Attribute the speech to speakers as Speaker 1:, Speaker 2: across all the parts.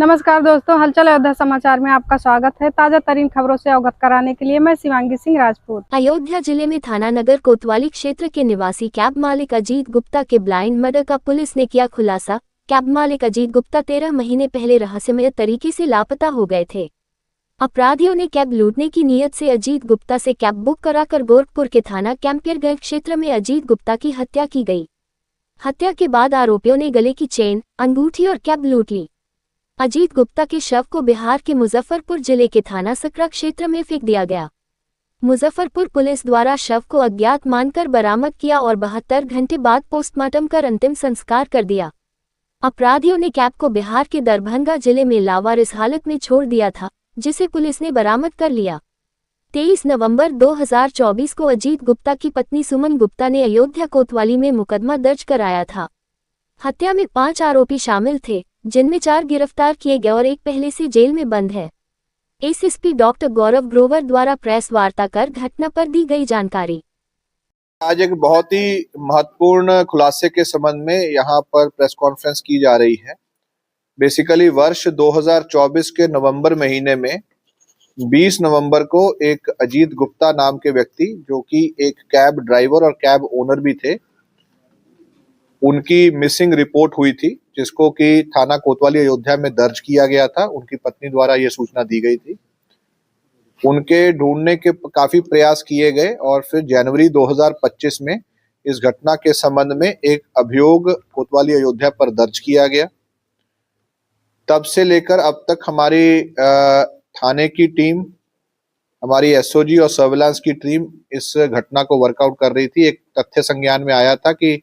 Speaker 1: नमस्कार दोस्तों, हलचल अयोध्या समाचार में आपका स्वागत है। ताजा तरीन खबरों से अवगत कराने के लिए मैं शिवांगी सिंह राजपूत।
Speaker 2: अयोध्या जिले में थाना नगर कोतवाली क्षेत्र के निवासी कैब मालिक अजीत गुप्ता के ब्लाइंड मर्डर का पुलिस ने किया खुलासा। कैब मालिक अजीत गुप्ता 13 महीने पहले रहस्यमय तरीके से लापता हो गए थे। अपराधियों ने कैब लूटने की नीयत से अजीत गुप्ता से कैब बुक कराकर गोरखपुर के थाना कैंपियरगंज क्षेत्र में अजीत गुप्ता की हत्या की गई। हत्या के बाद आरोपियों ने गले की चेन, अंगूठी और कैब लूट ली। अजीत गुप्ता के शव को बिहार के मुजफ्फरपुर जिले के थाना सकरा क्षेत्र में फेंक दिया गया। मुजफ्फरपुर पुलिस द्वारा शव को अज्ञात मानकर बरामद किया और 72 घंटे बाद पोस्टमार्टम कर अंतिम संस्कार कर दिया। अपराधियों ने कैब को बिहार के दरभंगा जिले में लावारिस हालत में छोड़ दिया था, जिसे पुलिस ने बरामद कर लिया। 23 नवंबर 2024 को अजीत गुप्ता की पत्नी सुमन गुप्ता ने अयोध्या कोतवाली में मुकदमा दर्ज कराया था। हत्या में 5 आरोपी शामिल थे, जिनमें 4 गिरफ्तार किए गए और एक पहले से जेल में बंद है। एसएसपी डॉक्टर गौरव ग्रोवर द्वारा प्रेस वार्ता कर घटना पर दी गई जानकारी।
Speaker 3: आज एक बहुत ही महत्वपूर्ण खुलासे के संबंध में यहाँ पर प्रेस कॉन्फ्रेंस की जा रही है। बेसिकली वर्ष 2024 के नवंबर महीने में 20 नवंबर को एक अजीत गुप्ता नाम के व्यक्ति, जो कि एक कैब ड्राइवर और कैब ओनर भी थे, उनकी मिसिंग रिपोर्ट हुई थी, जिसको कि थाना कोतवाली अयोध्या में दर्ज किया गया था। उनकी पत्नी द्वारा यह सूचना दी गई थी। उनके ढूंढने के काफी प्रयास किए गए और फिर जनवरी 2025 में इस घटना के संबंध में एक अभियोग कोतवाली अयोध्या पर दर्ज किया गया। तब से लेकर अब तक हमारी थाने की टीम, हमारी एसओजी और सर्विलांस की टीम इस घटना को वर्कआउट कर रही थी। एक तथ्य संज्ञान में आया था कि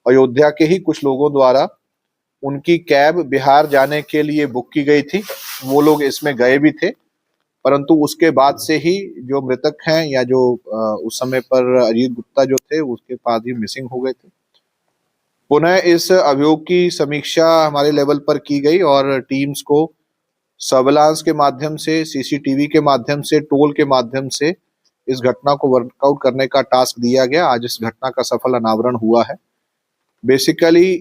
Speaker 3: अयोध्या के ही कुछ लोगों द्वारा उनकी कैब बिहार जाने के लिए बुक की गई थी। वो लोग इसमें गए भी थे, परंतु उसके बाद से ही जो मृतक हैं या जो उस समय पर अजीत गुप्ता जो थे, उसके पास ही मिसिंग हो गए थे। पुनः इस अभियोग की समीक्षा हमारे लेवल पर की गई और टीम्स को सर्विलांस के माध्यम से, सीसीटीवी के माध्यम से, टोल के माध्यम से इस घटना को वर्कआउट करने का टास्क दिया गया। आज इस घटना का सफल अनावरण हुआ है। बेसिकली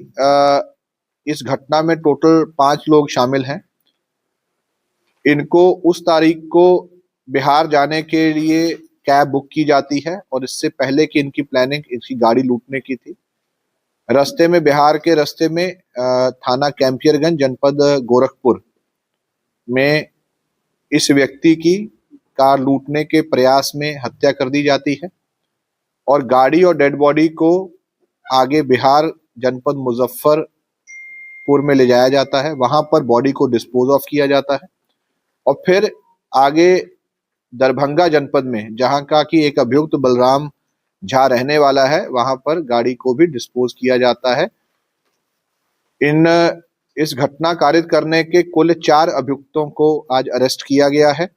Speaker 3: इस घटना में टोटल 5 लोग शामिल हैं। इनको उस तारीख को बिहार जाने के लिए कैब बुक की जाती है और इससे पहले कि इनकी प्लानिंग इनकी गाड़ी लूटने की थी। रास्ते में, बिहार के रास्ते में थाना कैंपियरगंज जनपद गोरखपुर में इस व्यक्ति की कार लूटने के प्रयास में हत्या कर दी जाती है और गाड़ी और डेड बॉडी को आगे बिहार जनपद मुजफ्फरपुर में ले जाया जाता है। वहां पर बॉडी को डिस्पोज ऑफ किया जाता है और फिर आगे दरभंगा जनपद में, जहां का कि एक अभियुक्त बलराम झा रहने वाला है, वहां पर गाड़ी को भी डिस्पोज किया जाता है। इस घटना कारित करने के कुल 4 अभियुक्तों को आज अरेस्ट किया गया है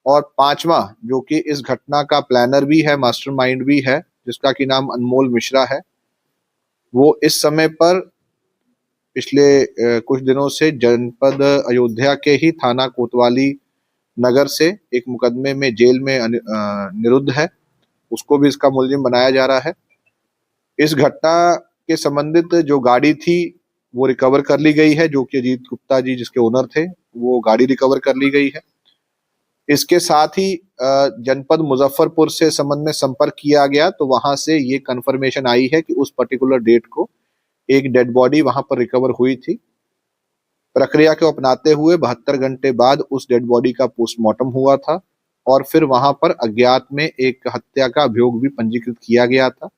Speaker 3: और 5वां, जो कि इस घटना का प्लानर भी है, मास्टरमाइंड भी है, जिसका कि नाम अनमोल मिश्रा है, वो इस समय पर पिछले कुछ दिनों से जनपद अयोध्या के ही थाना कोतवाली नगर से एक मुकदमे में जेल में निरुद्ध है। उसको भी इसका मुलजिम बनाया जा रहा है। इस घटना के संबंधित जो गाड़ी थी वो रिकवर कर ली गई है, जो कि अजीत गुप्ता जी जिसके ओनर थे, वो गाड़ी रिकवर कर ली गई है। इसके साथ ही जनपद मुजफ्फरपुर से संबंध में संपर्क किया गया तो वहां से ये कंफर्मेशन आई है कि उस पर्टिकुलर डेट को एक डेड बॉडी वहां पर रिकवर हुई थी। प्रक्रिया को अपनाते हुए 72 घंटे बाद उस डेड बॉडी का पोस्टमार्टम हुआ था और फिर वहां पर अज्ञात में एक हत्या का अभियोग भी पंजीकृत किया गया था।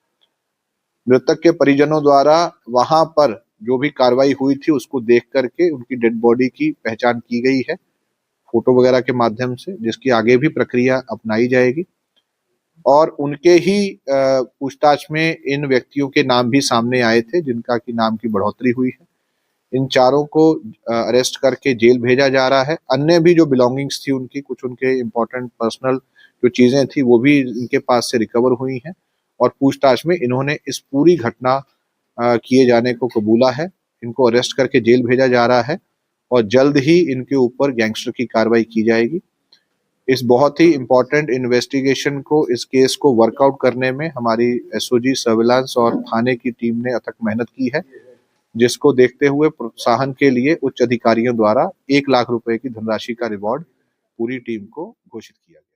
Speaker 3: मृतक के परिजनों द्वारा वहां पर जो भी कार्रवाई हुई थी उसको देख करके उनकी डेड बॉडी की पहचान की गई है फोटो वगैरह के माध्यम से, जिसकी आगे भी प्रक्रिया अपनाई जाएगी। और उनके ही पूछताछ में इन व्यक्तियों के नाम भी सामने आए थे, जिनका की नाम की बढ़ोतरी हुई है। इन चारों को अरेस्ट करके जेल भेजा जा रहा है। अन्य भी जो बिलोंगिंग्स थी उनकी, कुछ उनके इम्पोर्टेंट पर्सनल जो चीजें थी वो भी इनके पास से रिकवर हुई हैं और पूछताछ में इन्होंने इस पूरी घटना किए जाने को कबूला है। इनको अरेस्ट करके जेल भेजा जा रहा है और जल्द ही इनके ऊपर गैंगस्टर की कार्रवाई की जाएगी। इस बहुत ही इम्पोर्टेंट इन्वेस्टिगेशन को, इस केस को वर्कआउट करने में हमारी एसओजी, सर्विलांस और थाने की टीम ने अथक मेहनत की है। जिसको देखते हुए प्रोत्साहन के लिए उच्च अधिकारियों द्वारा 1 लाख रुपए की धनराशि का रिवॉर्ड पूरी टीम को घोषित किया गया।